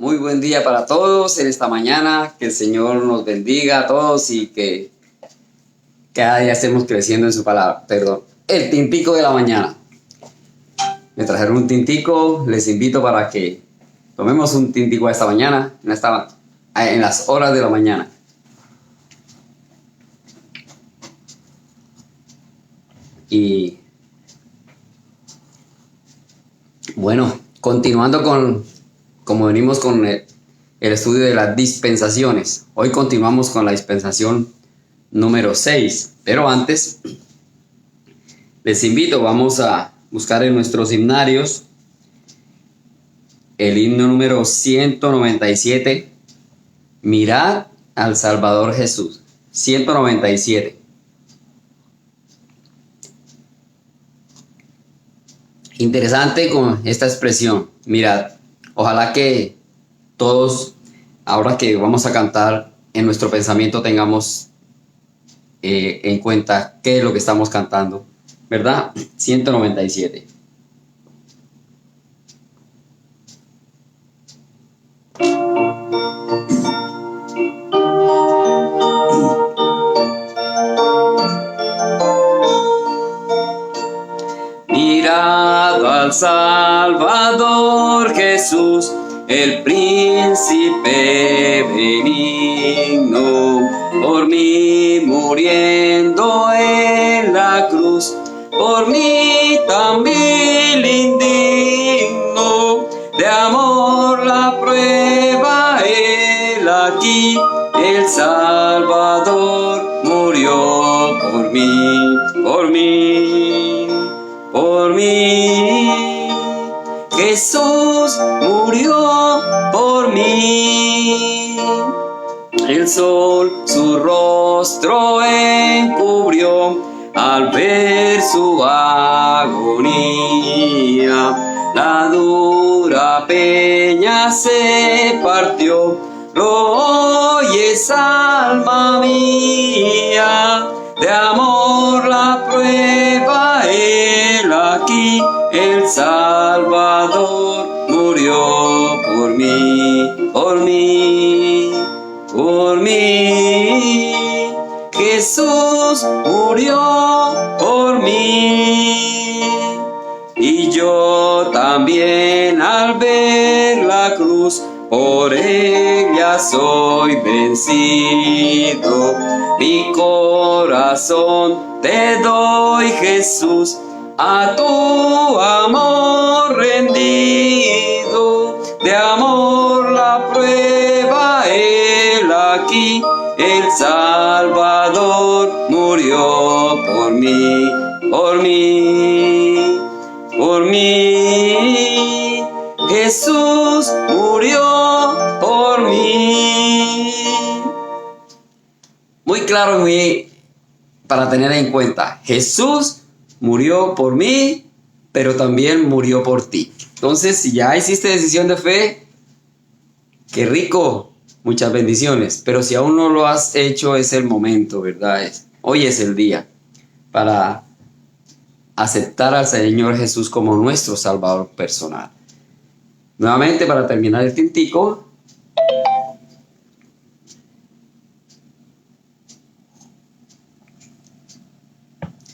Muy buen día para todos en esta mañana. Que el Señor nos bendiga a todos y que cada día estemos creciendo en su palabra. Perdón. El tintico de la mañana. Me trajeron un tintico. Les invito para que tomemos un tintico esta mañana, en las horas de la mañana. Y bueno, continuando como venimos con el estudio de las dispensaciones. Hoy continuamos con la dispensación número 6. Pero antes, les invito, vamos a buscar en nuestros himnarios el himno número 197. Mirad al Salvador Jesús. 197. Interesante con esta expresión. Mirad. Ojalá que todos, ahora que vamos a cantar, en nuestro pensamiento tengamos en cuenta qué es lo que estamos cantando, ¿verdad? 197. Mirad al Salvador Jesús, el príncipe benigno, por mí muriendo en la cruz, por mí también indigno, de amor la prueba él aquí, el Salvador murió por mí, por mí, por mí. Jesús murió por mí. El sol su rostro encubrió al ver su agonía. La dura peña se partió, lo oyes, alma mía, de amor la prueba él aquí, el Salvador murió por mí, por mí, por mí. Jesús murió por mí. Y yo también al ver la cruz, por ella soy vencido. Mi corazón te doy, Jesús, a tu amor rendido. De amor la prueba él aquí, el Salvador murió por mí, por mí, por mí. Jesús murió por mí. Muy claro, muy para tener en cuenta. Jesús murió por mí, pero también murió por ti. Entonces, si ya hiciste decisión de fe, qué rico, muchas bendiciones. Pero si aún no lo has hecho, es el momento, ¿verdad? Hoy es el día para aceptar al Señor Jesús como nuestro Salvador personal. Nuevamente, para terminar el tintico,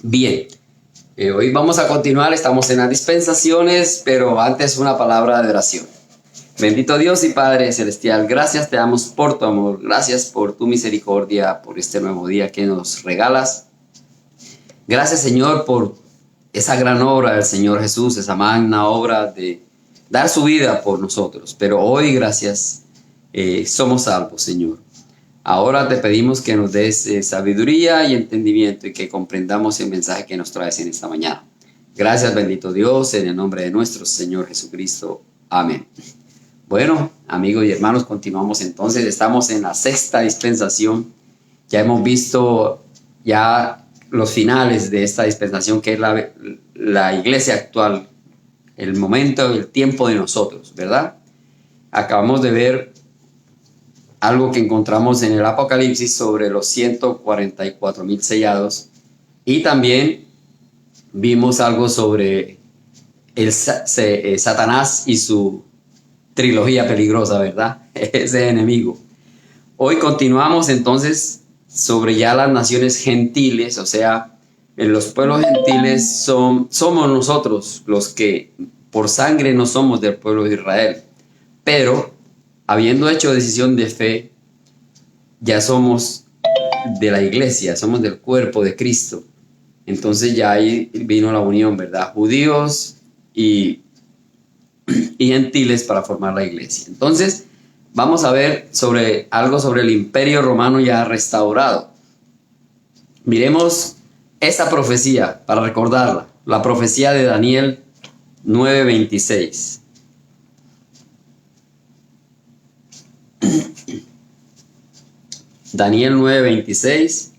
bien, hoy vamos a continuar, estamos en las dispensaciones, pero antes una palabra de oración. Bendito Dios y Padre Celestial, gracias te damos por tu amor, gracias por tu misericordia, por este nuevo día que nos regalas. Gracias, Señor, por esa gran obra del Señor Jesús, esa magna obra de dar su vida por nosotros. Pero hoy, gracias, somos salvos, Señor. Ahora te pedimos que nos des sabiduría y entendimiento y que comprendamos el mensaje que nos traes en esta mañana. Gracias, bendito Dios, en el nombre de nuestro Señor Jesucristo. Amén. Bueno, amigos y hermanos, continuamos entonces. Estamos en la sexta dispensación. Ya hemos visto ya los finales de esta dispensación, que es la iglesia actual, el momento, el tiempo de nosotros, ¿verdad? Acabamos de ver algo que encontramos en el Apocalipsis sobre los 144,000 sellados, y también vimos algo sobre Satanás y su trilogía peligrosa, ¿verdad? Ese enemigo. Hoy continuamos entonces sobre ya las naciones gentiles, o sea, en los pueblos gentiles somos nosotros los que por sangre no somos del pueblo de Israel, pero habiendo hecho decisión de fe, ya somos de la iglesia, somos del cuerpo de Cristo. Entonces ya ahí vino la unión, ¿verdad? Judíos y gentiles para formar la iglesia. Entonces vamos a ver algo sobre el imperio romano ya restaurado. Miremos esta profecía para recordarla, la profecía de Daniel 9:26. Daniel 9:26.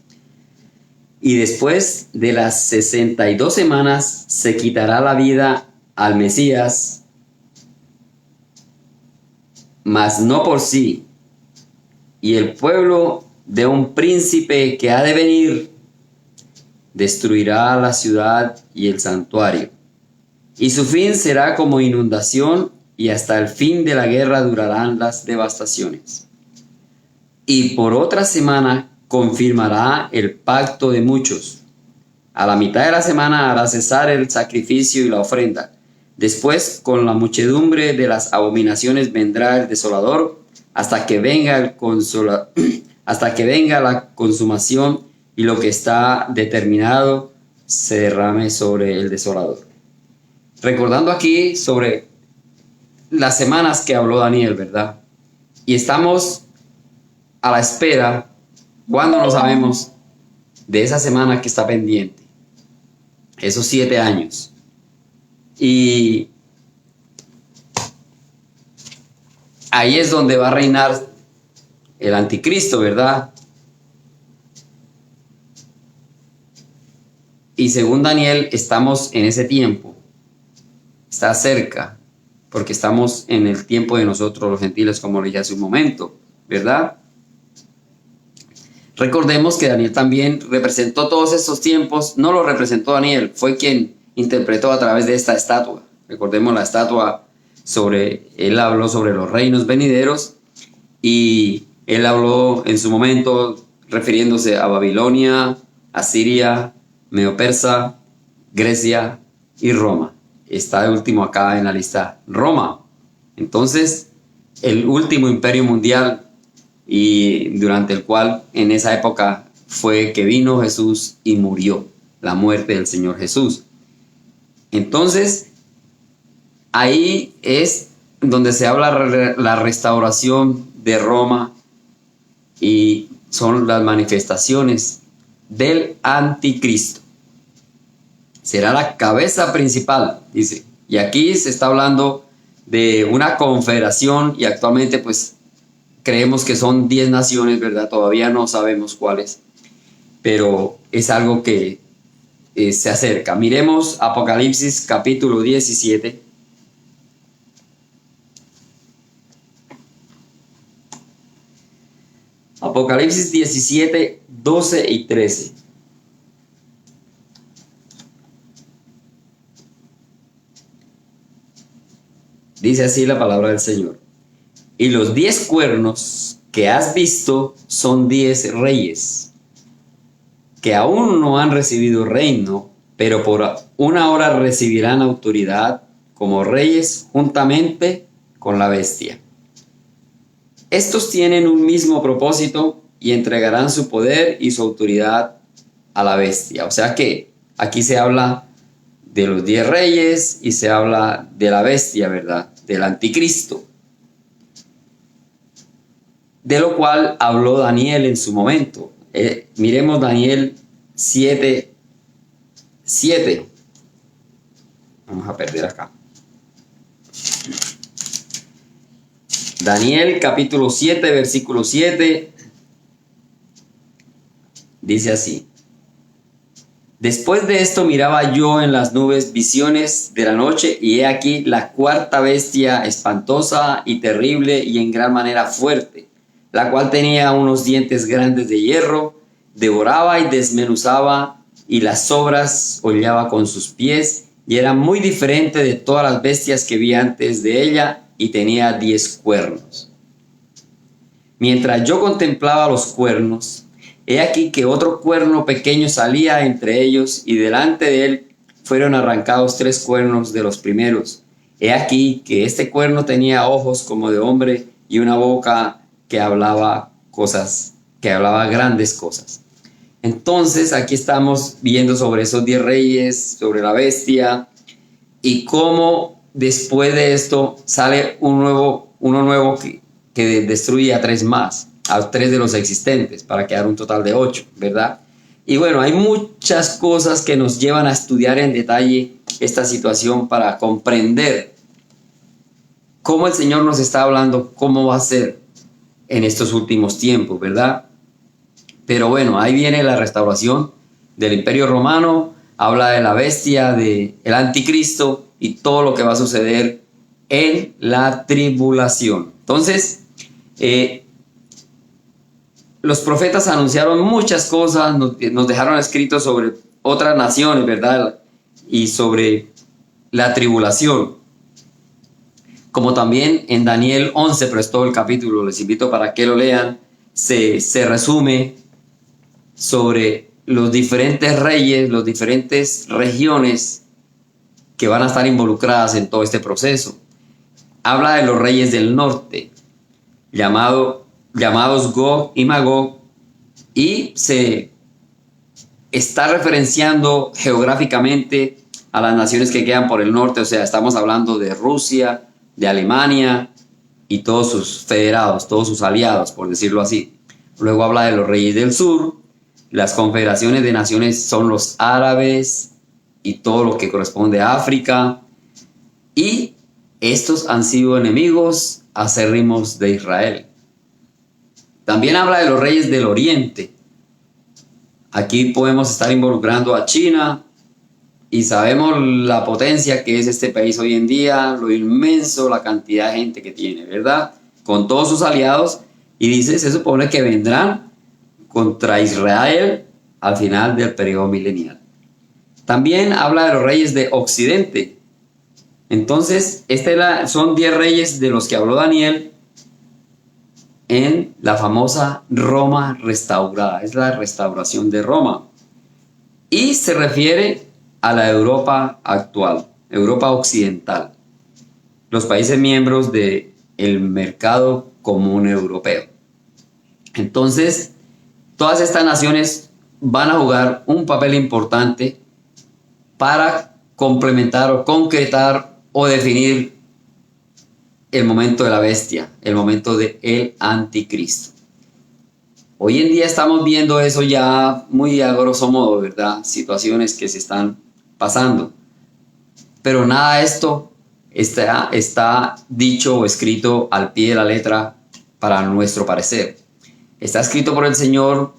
Y después de las 62 semanas se quitará la vida al Mesías, mas no por sí, y el pueblo de un príncipe que ha de venir destruirá la ciudad y el santuario, y su fin será como inundación, y hasta el fin de la guerra durarán las devastaciones. Y por otra semana confirmará el pacto de muchos. A la mitad de la semana hará cesar el sacrificio y la ofrenda. Después, con la muchedumbre de las abominaciones vendrá el desolador, hasta que venga la consumación, y lo que está determinado se derrame sobre el desolador. Recordando aquí sobre las semanas que habló Daniel, ¿verdad? Y estamos a la espera, cuando no sabemos, de esa semana que está pendiente, esos 7 años. Y ahí es donde va a reinar el anticristo, ¿verdad? Y según Daniel, estamos en ese tiempo. Está cerca, porque estamos en el tiempo de nosotros los gentiles, como le dije hace un momento, ¿verdad? Recordemos que Daniel también representó todos estos tiempos. No lo representó Daniel, fue quien interpretó a través de esta estatua. Recordemos la estatua él habló sobre los reinos venideros, y él habló en su momento refiriéndose a Babilonia, Asiria, Medo-Persa, Grecia y Roma. Está el último acá en la lista, Roma. Entonces, el último imperio mundial, y durante el cual en esa época fue que vino Jesús y murió, la muerte del Señor Jesús. Entonces, ahí es donde se habla la restauración de Roma, y son las manifestaciones del anticristo. Será la cabeza principal, dice. Y aquí se está hablando de una confederación, y actualmente pues creemos que son 10 naciones, ¿verdad? Todavía no sabemos cuáles, pero es algo que se acerca. Miremos Apocalipsis capítulo 17. Apocalipsis 17, 12 y 13. Dice así la palabra del Señor. Y los 10 cuernos que has visto son 10 reyes, que aún no han recibido reino, pero por una hora recibirán autoridad como reyes juntamente con la bestia. Estos tienen un mismo propósito y entregarán su poder y su autoridad a la bestia. O sea que aquí se habla de los 10 reyes y se habla de la bestia, ¿verdad? Del anticristo. De lo cual habló Daniel en su momento. Miremos Daniel 7. Vamos a perder acá. Daniel capítulo 7, versículo 7. Dice así. Después de esto miraba yo en las nubes visiones de la noche, y he aquí la cuarta bestia, espantosa y terrible y en gran manera fuerte, la cual tenía unos dientes grandes de hierro, devoraba y desmenuzaba, y las sobras hollaba con sus pies, y era muy diferente de todas las bestias que vi antes de ella, y tenía 10 cuernos. Mientras yo contemplaba los cuernos, he aquí que otro cuerno pequeño salía entre ellos, y delante de él fueron arrancados 3 cuernos de los primeros. He aquí que este cuerno tenía ojos como de hombre y una boca que hablaba grandes cosas. Entonces aquí estamos viendo sobre esos 10 reyes, sobre la bestia, y cómo después de esto sale uno nuevo que destruye a 3 más, a 3 de los existentes, para quedar un total de 8, ¿verdad? Y bueno, hay muchas cosas que nos llevan a estudiar en detalle esta situación para comprender cómo el Señor nos está hablando, cómo va a ser en estos últimos tiempos, ¿verdad? Pero bueno, ahí viene la restauración del Imperio Romano, habla de la bestia, del anticristo y todo lo que va a suceder en la tribulación. Entonces, los profetas anunciaron muchas cosas, nos dejaron escritos sobre otras naciones, ¿verdad? Y sobre la tribulación. Como también en Daniel 11, pero es todo el capítulo, les invito para que lo lean, se resume sobre los diferentes reyes, las diferentes regiones que van a estar involucradas en todo este proceso. Habla de los reyes del norte, llamados Gog y Magog, y se está referenciando geográficamente a las naciones que quedan por el norte, o sea, estamos hablando de Rusia, de Alemania y todos sus federados, todos sus aliados, por decirlo así. Luego habla de los reyes del sur, las confederaciones de naciones son los árabes y todo lo que corresponde a África, y estos han sido enemigos acérrimos de Israel. También habla de los reyes del oriente. Aquí podemos estar involucrando a China, y sabemos la potencia que es este país hoy en día, lo inmenso, la cantidad de gente que tiene, ¿verdad? Con todos sus aliados, y dice, se supone que vendrán contra Israel al final del periodo milenial. También habla de los reyes de Occidente. Entonces, son 10 reyes de los que habló Daniel en la famosa Roma restaurada. Es la restauración de Roma. Y se refiere a la Europa actual, Europa occidental, los países miembros del mercado común europeo. Entonces, todas estas naciones van a jugar un papel importante para complementar o concretar o definir el momento de la bestia, el momento del anticristo. Hoy en día estamos viendo eso ya muy a grosso modo, ¿verdad? Situaciones que se están pasando. Pero nada de esto está dicho o escrito al pie de la letra para nuestro parecer. Está escrito por el Señor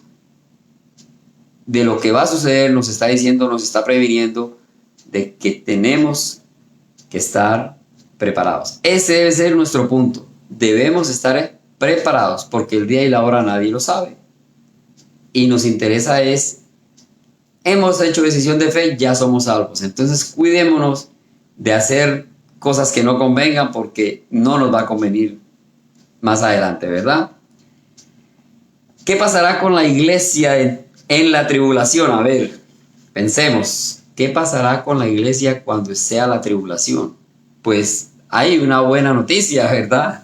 de lo que va a suceder, nos está diciendo, nos está previniendo de que tenemos que estar preparados. Ese debe ser nuestro punto. Debemos estar preparados porque el día y la hora nadie lo sabe. Y nos interesa hemos hecho decisión de fe, ya somos salvos. Entonces cuidémonos de hacer cosas que no convengan porque no nos va a convenir más adelante, ¿verdad? ¿Qué pasará con la iglesia en la tribulación? A ver, pensemos, ¿qué pasará con la iglesia cuando sea la tribulación? Pues hay una buena noticia, ¿verdad?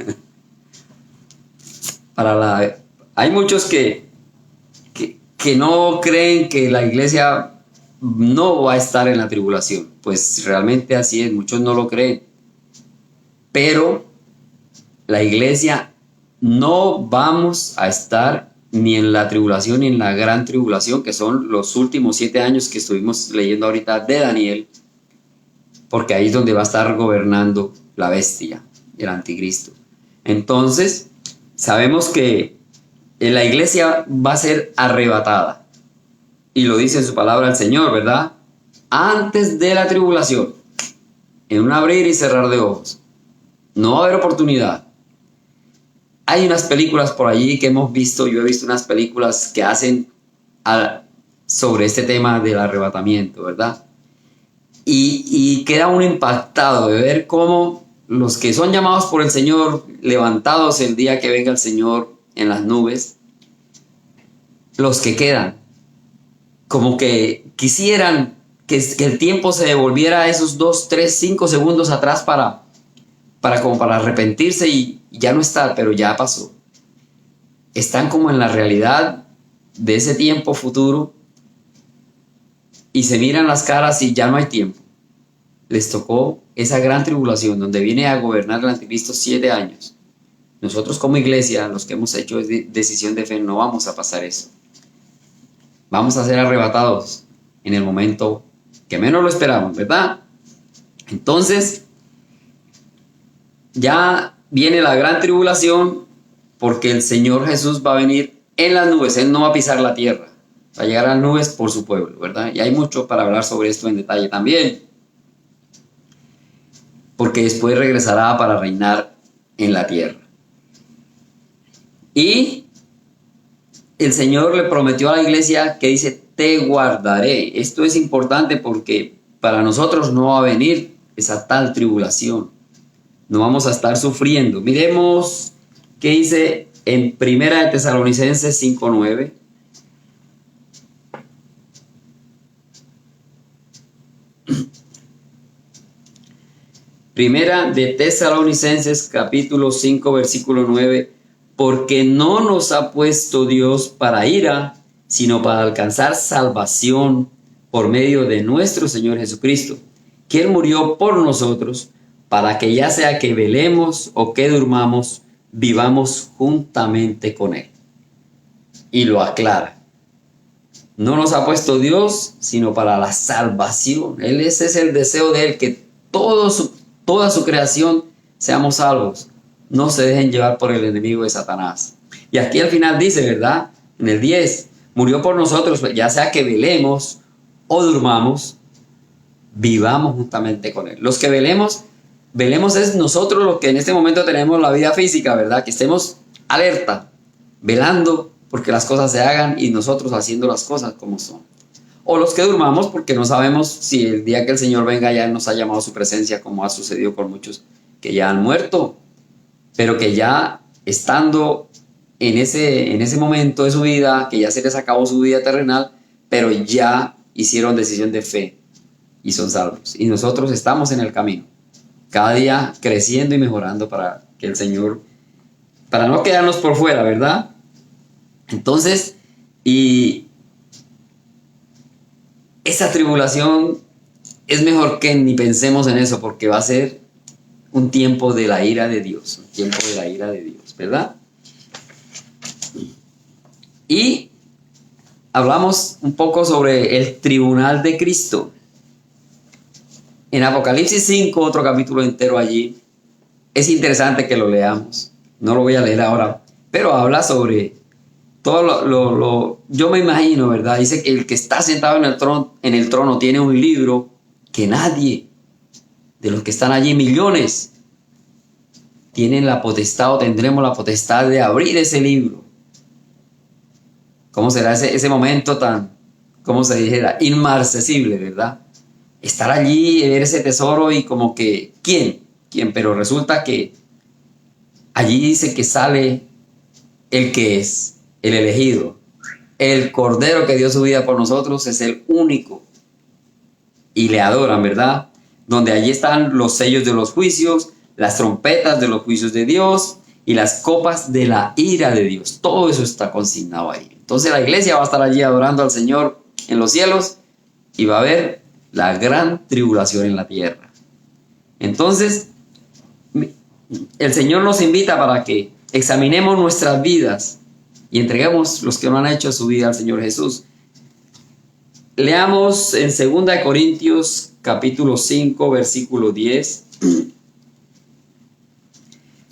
Hay muchos que no creen que la iglesia no va a estar en la tribulación. Pues realmente así es, muchos no lo creen. Pero la iglesia no vamos a estar ni en la tribulación ni en la gran tribulación, que son los últimos 7 años que estuvimos leyendo ahorita de Daniel, porque ahí es donde va a estar gobernando la bestia, el anticristo. Entonces, sabemos que la iglesia va a ser arrebatada. Y lo dice en su palabra el Señor, ¿verdad? Antes de la tribulación, en un abrir y cerrar de ojos. No va a haber oportunidad. Hay unas películas por allí que hemos visto, yo he visto unas películas que hacen sobre este tema del arrebatamiento, ¿verdad? Y queda uno impactado de ver cómo los que son llamados por el Señor, levantados el día que venga el Señor en las nubes, los que quedan, como que quisieran que el tiempo se devolviera a esos 2, 3, 5 segundos atrás como para arrepentirse y ya no estar, pero ya pasó. Están como en la realidad de ese tiempo futuro y se miran las caras y ya no hay tiempo. Les tocó esa gran tribulación donde viene a gobernar el anticristo 7 años. Nosotros como iglesia, los que hemos hecho decisión de fe, no vamos a pasar eso. Vamos a ser arrebatados en el momento que menos lo esperamos, ¿verdad? Entonces, ya viene la gran tribulación porque el Señor Jesús va a venir en las nubes. Él no va a pisar la tierra, va a llegar a las nubes por su pueblo, ¿verdad? Y hay mucho para hablar sobre esto en detalle también, porque después regresará para reinar en la tierra. Y el Señor le prometió a la iglesia que dice, te guardaré. Esto es importante porque para nosotros no va a venir esa tal tribulación. No vamos a estar sufriendo. Miremos qué dice en Primera de Tesalonicenses 5:9. Primera de Tesalonicenses capítulo 5 versículo 9. Porque no nos ha puesto Dios para ira, sino para alcanzar salvación por medio de nuestro Señor Jesucristo, que Él murió por nosotros, para que ya sea que velemos o que durmamos, vivamos juntamente con Él. Y lo aclara. No nos ha puesto Dios, sino para la salvación. Ese es el deseo de Él, que toda su creación seamos salvos. No se dejen llevar por el enemigo de Satanás. Y aquí al final dice, ¿verdad? En el 10, murió por nosotros, ya sea que velemos o durmamos, vivamos juntamente con Él. Los que velemos es nosotros los que en este momento tenemos la vida física, ¿verdad? Que estemos alerta, velando porque las cosas se hagan y nosotros haciendo las cosas como son. O los que durmamos porque no sabemos si el día que el Señor venga ya nos ha llamado a su presencia, como ha sucedido con muchos que ya han muerto, pero que ya estando en ese momento de su vida, que ya se les acabó su vida terrenal, pero ya hicieron decisión de fe y son salvos. Y nosotros estamos en el camino, cada día creciendo y mejorando para que el Señor, para no quedarnos por fuera, ¿verdad? Entonces, y esa tribulación es mejor que ni pensemos en eso, porque va a ser un tiempo de la ira de Dios, un tiempo de la ira de Dios, ¿verdad? Y hablamos un poco sobre el tribunal de Cristo. En Apocalipsis 5, otro capítulo entero allí, es interesante que lo leamos, no lo voy a leer ahora, pero habla sobre todo yo me imagino, ¿verdad? Dice que el que está sentado en el trono tiene un libro que nadie de los que están allí, millones, tienen la potestad o tendremos la potestad de abrir ese libro. ¿Cómo será ese momento tan, cómo se dijera, inmarcesible, ¿verdad? Estar allí, ver ese tesoro y como que, ¿quién? Pero resulta que allí dice que sale el que es, el elegido, el Cordero que dio su vida por nosotros, es el único. Y le adoran, ¿verdad? Donde allí están los sellos de los juicios, las trompetas de los juicios de Dios y las copas de la ira de Dios. Todo eso está consignado ahí. Entonces la iglesia va a estar allí adorando al Señor en los cielos y va a haber la gran tribulación en la tierra. Entonces, el Señor nos invita para que examinemos nuestras vidas y entreguemos los que no han hecho su vida al Señor Jesús. Leamos en 2 Corintios capítulo 5 versículo 10.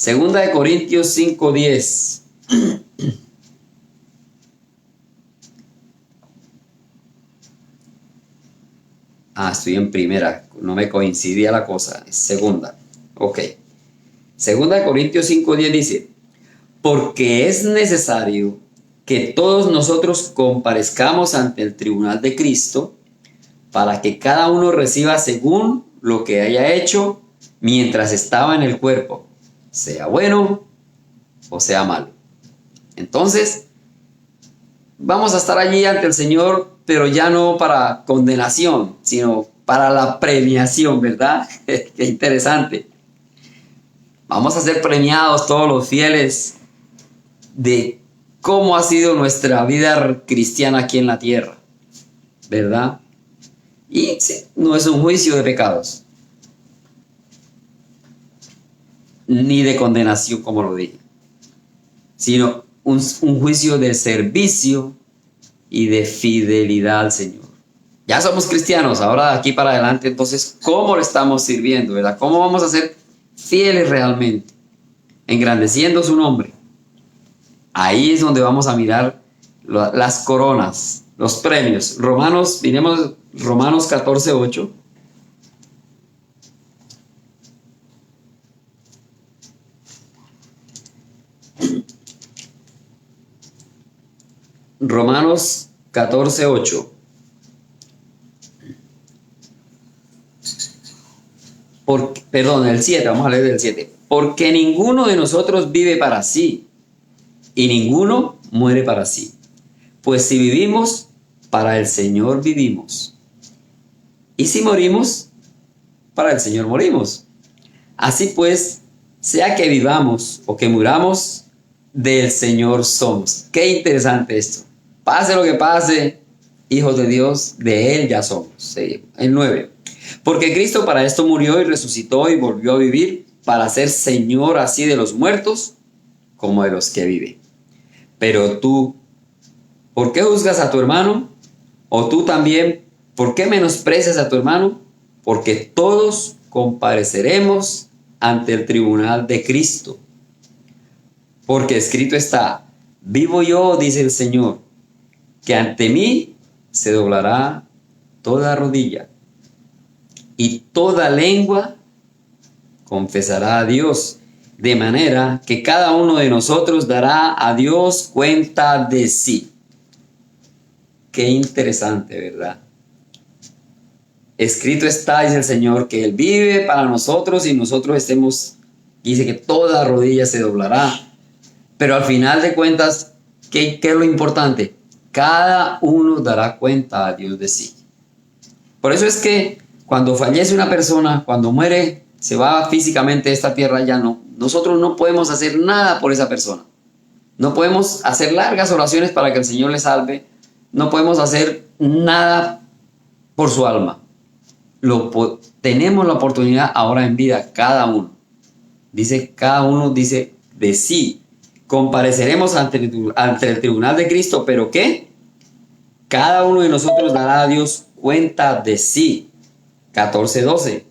2 Corintios 5:10. Estoy en primera, no me coincidía la cosa, es segunda. Ok. 2 Corintios 5:10 dice, porque es necesario que todos nosotros comparezcamos ante el tribunal de Cristo, para que cada uno reciba según lo que haya hecho, mientras estaba en el cuerpo, sea bueno o sea malo. Entonces, vamos a estar allí ante el Señor, pero ya no para condenación, sino para la premiación, ¿verdad? Qué interesante. Vamos a ser premiados todos los fieles de cómo ha sido nuestra vida cristiana aquí en la tierra, ¿verdad? Y sí, no es un juicio de pecados, ni de condenación, como lo dije, sino un juicio de servicio y de fidelidad al Señor. Ya somos cristianos, ahora de aquí para adelante, entonces, ¿cómo le estamos sirviendo, verdad? ¿Cómo vamos a ser fieles realmente? Engrandeciendo su nombre. Ahí es donde vamos a mirar las coronas, los premios. Miremos Romanos 14:8. Romanos 14:8. Perdón, el 7, vamos a leer del 7. Porque ninguno de nosotros vive para sí, y ninguno muere para sí. Pues si vivimos, para el Señor vivimos. Y si morimos, para el Señor morimos. Así pues, sea que vivamos o que muramos, del Señor somos. Qué interesante esto. Pase lo que pase, hijos de Dios, de Él ya somos. Sí. El 9. Porque Cristo para esto murió y resucitó y volvió a vivir, para ser Señor así de los muertos como de los que viven. Pero tú, ¿por qué juzgas a tu hermano? O tú también, ¿por qué menosprecias a tu hermano? Porque todos compareceremos ante el tribunal de Cristo. Porque escrito está: vivo yo, dice el Señor, que ante mí se doblará toda rodilla y toda lengua confesará a Dios, de manera que cada uno de nosotros dará a Dios cuenta de sí. Qué interesante, ¿verdad? Escrito está, dice el Señor, que Él vive para nosotros y nosotros estemos, dice que toda rodilla se doblará. Pero al final de cuentas, ¿qué es lo importante? Cada uno dará cuenta a Dios de sí. Por eso es que cuando fallece una persona, cuando muere, se va físicamente de esta tierra, ya no. Nosotros no podemos hacer nada por esa persona. No podemos hacer largas oraciones para que el Señor le salve. No podemos hacer nada por su alma. Tenemos la oportunidad ahora en vida, cada uno. Cada uno dice de sí. Compareceremos ante el tribunal de Cristo, pero ¿qué? Cada uno de nosotros dará a Dios cuenta de sí. 14:12.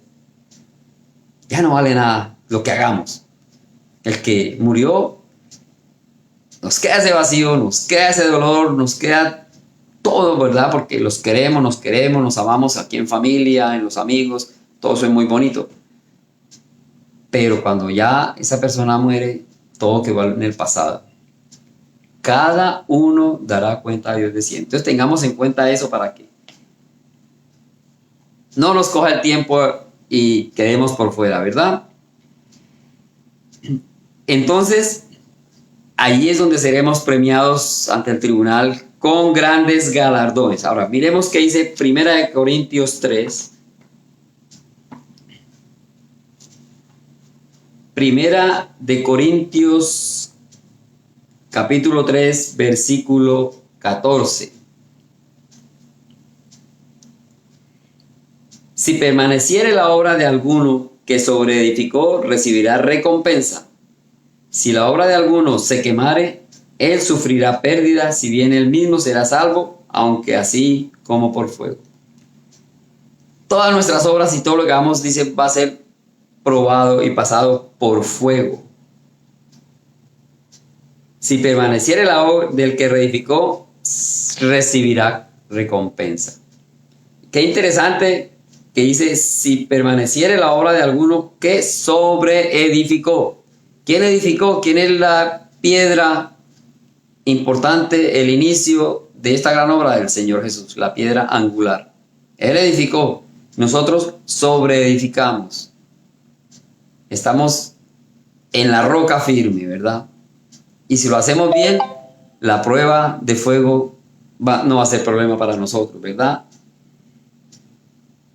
Ya no vale nada lo que hagamos. El que murió, nos queda ese vacío, nos queda ese dolor, nos queda todo, ¿verdad? Porque los queremos, nos amamos aquí en familia, en los amigos, todo eso es muy bonito. Pero cuando ya esa persona muere, todo quedó en el pasado. Cada uno dará cuenta a Dios de sí. Entonces tengamos en cuenta eso para que no nos coja el tiempo y quedemos por fuera, ¿verdad? Entonces, ahí es donde seremos premiados ante el tribunal con grandes galardones. Ahora, miremos qué dice 1 Corintios 3. Primera de Corintios, capítulo 3, versículo 14. Si permaneciere la obra de alguno que sobreedificó, recibirá recompensa. Si la obra de alguno se quemare, él sufrirá pérdida, si bien él mismo será salvo, aunque así como por fuego. Todas nuestras obras y todo lo que hagamos, dice, va a ser probado y pasado por fuego. Si permaneciere la obra del que reedificó, recibirá recompensa. Qué interesante que dice, si permaneciere la obra de alguno que sobreedificó. ¿Quién edificó? ¿Quién es la piedra importante, el inicio de esta gran obra del Señor Jesús? La piedra angular. Él edificó, nosotros sobreedificamos. Estamos en la roca firme, ¿verdad? Y si lo hacemos bien, la prueba de fuego no va a ser problema para nosotros, ¿verdad?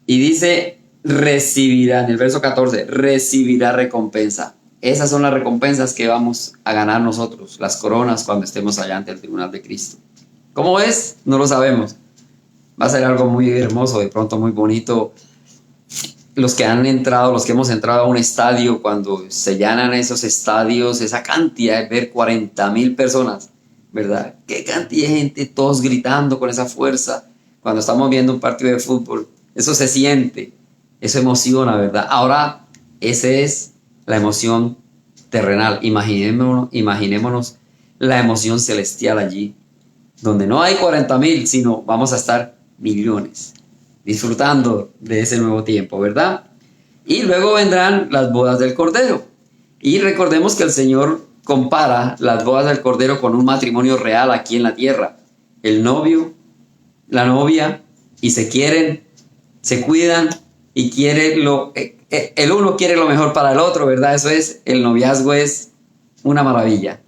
Y dice, recibirá, en el verso 14, recibirá recompensa. Esas son las recompensas que vamos a ganar nosotros, las coronas, cuando estemos allá ante el tribunal de Cristo. ¿Cómo es? No lo sabemos. Va a ser algo muy hermoso, de pronto muy bonito. Los que han entrado, los que hemos entrado a un estadio, cuando se llenan esos estadios, esa cantidad de ver 40,000 personas, ¿verdad? Qué cantidad de gente, todos gritando con esa fuerza. Cuando estamos viendo un partido de fútbol, eso se siente, eso emociona, ¿verdad? Ahora, esa es la emoción terrenal. Imaginémonos la emoción celestial allí, donde no hay 40,000, sino vamos a estar millones, disfrutando de ese nuevo tiempo, ¿verdad? Y luego vendrán las bodas del Cordero. Y recordemos que el Señor compara las bodas del Cordero con un matrimonio real aquí en la tierra. El novio, la novia, y se quieren, se cuidan y el uno quiere lo mejor para el otro, ¿verdad? Eso es, el noviazgo es una maravilla.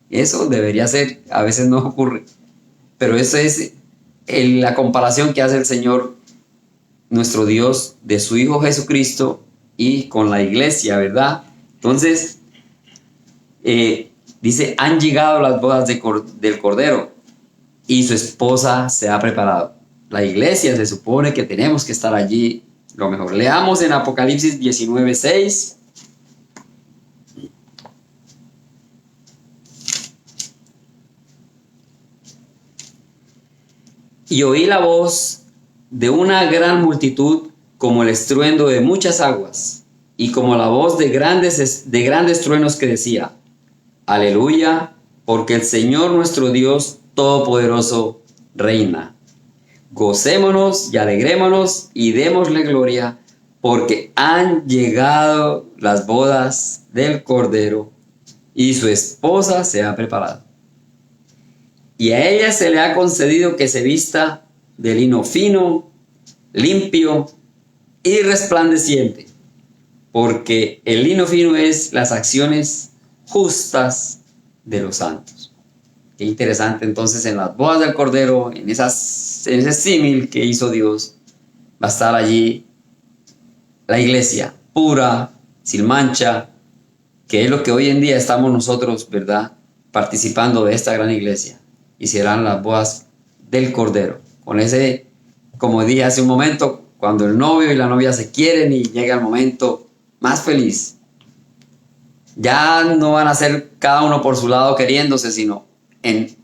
Eso debería ser, a veces no ocurre, pero eso es la comparación que hace el Señor, nuestro Dios, de su Hijo Jesucristo y con la iglesia, ¿verdad? Entonces, dice, han llegado las bodas del Cordero y su esposa se ha preparado. La iglesia se supone que tenemos que estar allí lo mejor. Leamos en Apocalipsis 19:6. Y oí la voz de una gran multitud como el estruendo de muchas aguas y como la voz de grandes truenos que decía, aleluya, porque el Señor nuestro Dios Todopoderoso reina. Gocémonos y alegrémonos y démosle gloria, porque han llegado las bodas del Cordero y su esposa se ha preparado. Y a ella se le ha concedido que se vista de lino fino, limpio y resplandeciente, porque el lino fino es las acciones justas de los santos. Qué interesante, entonces, en las bodas del Cordero, en ese símil que hizo Dios, va a estar allí la iglesia pura, sin mancha, que es lo que hoy en día estamos nosotros, ¿verdad?, participando de esta gran iglesia. Y serán las bodas del Cordero. Con ese, como dije hace un momento, cuando el novio y la novia se quieren y llega el momento más feliz. Ya no van a ser cada uno por su lado queriéndose, sino en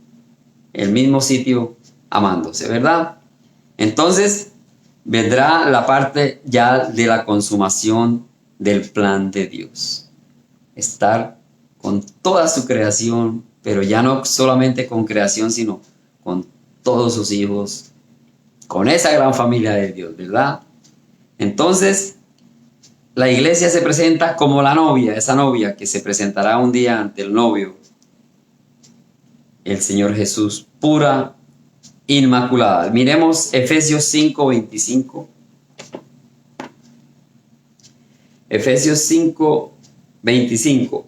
el mismo sitio amándose, ¿verdad? Entonces vendrá la parte ya de la consumación del plan de Dios. Estar con toda su creación, pero ya no solamente con creación, sino con todos sus hijos, con esa gran familia de Dios, ¿verdad? Entonces, la iglesia se presenta como la novia, esa novia que se presentará un día ante el novio, el Señor Jesús, pura, inmaculada. Miremos Efesios 5:25. Efesios 5:25.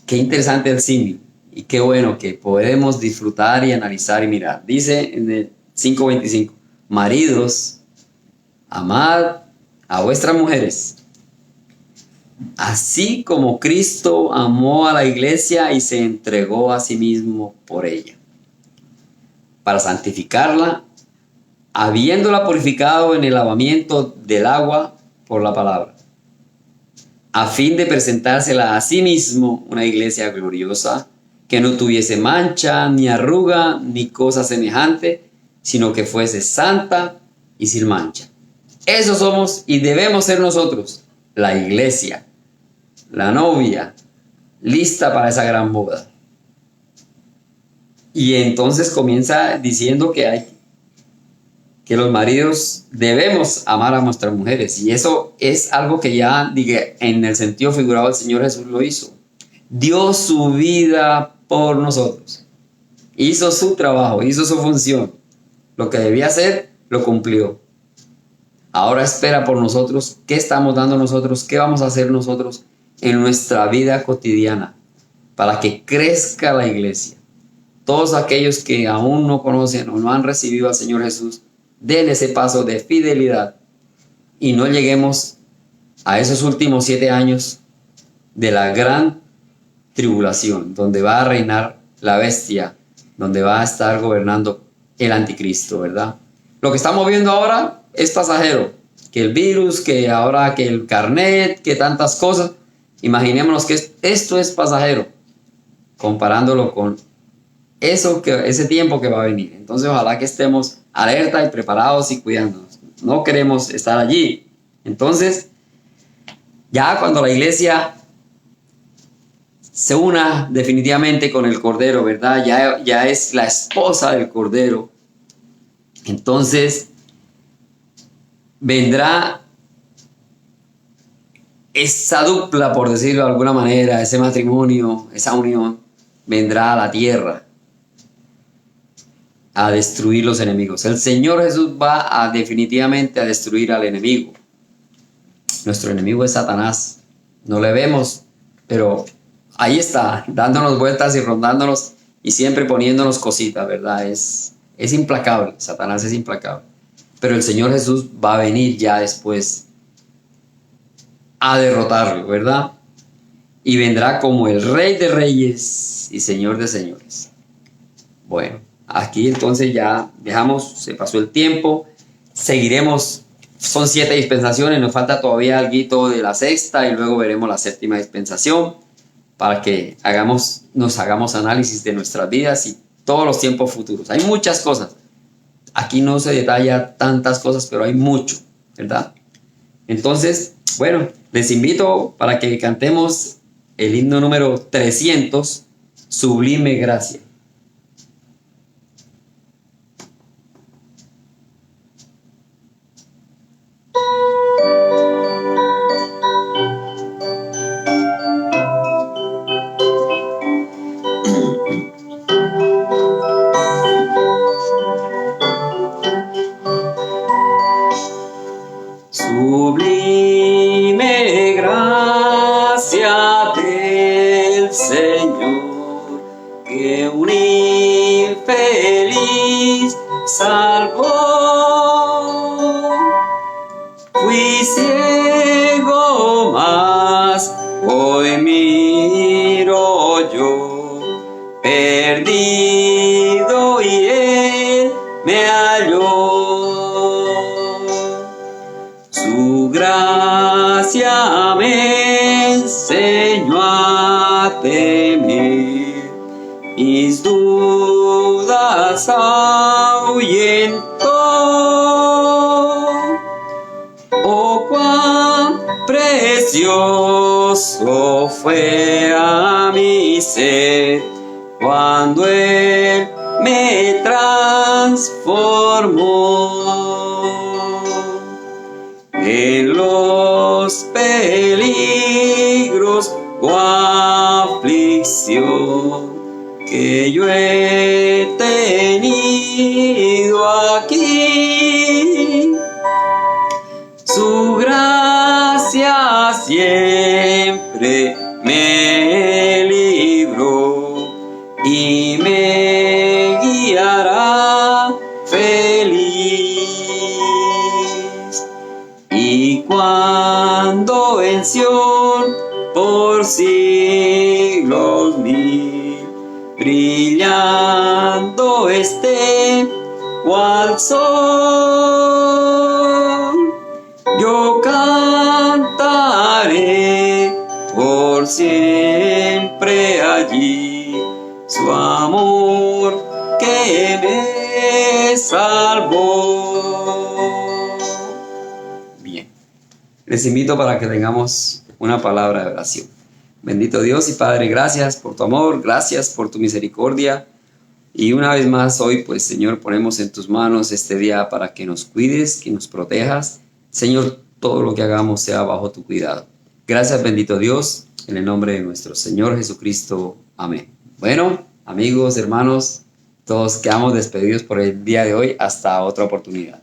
Qué interesante el símil. Y qué bueno que podemos disfrutar y analizar y mirar. Dice en el 5:25, maridos, amad a vuestras mujeres, así como Cristo amó a la iglesia y se entregó a sí mismo por ella, para santificarla, habiéndola purificado en el lavamiento del agua por la palabra, a fin de presentársela a sí mismo una iglesia gloriosa, que no tuviese mancha, ni arruga, ni cosa semejante, sino que fuese santa y sin mancha. Eso somos y debemos ser nosotros, la iglesia, la novia, lista para esa gran boda. Y entonces comienza diciendo que los maridos debemos amar a nuestras mujeres. Y eso es algo que ya, en el sentido figurado, el Señor Jesús lo hizo. Dio su vida por nosotros. Hizo su trabajo, hizo su función. Lo que debía hacer, lo cumplió. ahora espera por nosotros. ¿Qué estamos dando nosotros? ¿Qué vamos a hacer nosotros en nuestra vida cotidiana para que crezca la iglesia? Todos aquellos que aún no conocen o no han recibido al Señor Jesús, den ese paso de fidelidad y no lleguemos a esos últimos 7 años de la gran tribulación, donde va a reinar la bestia, donde va a estar gobernando el anticristo, ¿verdad? Lo que estamos viendo ahora es pasajero, que el virus, que ahora que el carnet, que tantas cosas. Imaginémonos que esto es pasajero, comparándolo con ese tiempo que va a venir. Entonces ojalá que estemos alerta y preparados y cuidándonos. No queremos estar allí. Entonces, ya cuando la iglesia se una definitivamente con el Cordero, ¿verdad? Ya es la esposa del Cordero. Entonces, vendrá esa dupla, por decirlo de alguna manera, ese matrimonio, esa unión, vendrá a la tierra a destruir los enemigos. El Señor Jesús va definitivamente a destruir al enemigo. Nuestro enemigo es Satanás. No le vemos, pero ahí está, dándonos vueltas y rondándonos y siempre poniéndonos cositas, ¿verdad? Es implacable, Satanás es implacable. Pero el Señor Jesús va a venir ya después a derrotarlo, ¿verdad? Y vendrá como el Rey de Reyes y Señor de Señores. Bueno, aquí entonces ya dejamos, se pasó el tiempo, seguiremos, son 7 dispensaciones, nos falta todavía algo de la 6ª y luego veremos la 7ª dispensación para que nos hagamos análisis de nuestras vidas y todos los tiempos futuros. Hay muchas cosas, aquí no se detalla tantas cosas, pero hay mucho, ¿verdad? Entonces, bueno, les invito para que cantemos el himno número 300, Sublime Gracia. Sublime gracia del Señor, que un infeliz salvó. Fui ciego, mas hoy miro yo, perdido y Él me halló. Su gracia me enseñó a temer, mis dudas ahuyentó. Oh, cuán precioso fue a mi ser cuando Él me transformó. En los peligros o aflicción que yo he tenido aquí, su gracia siempre me libró y me guiará feliz. Y cuando en Sión por siglos mil brillando esté cual sol, yo cantaré por siempre allí su amor que me salvó. Bien, les invito para que tengamos una palabra de oración. Bendito Dios y Padre, gracias por tu amor, gracias por tu misericordia. Y una vez más hoy, pues Señor, ponemos en tus manos este día para que nos cuides, que nos protejas. Señor, todo lo que hagamos sea bajo tu cuidado. Gracias, bendito Dios, en el nombre de nuestro Señor Jesucristo. Amén. Bueno, amigos, hermanos, todos quedamos despedidos por el día de hoy. Hasta otra oportunidad.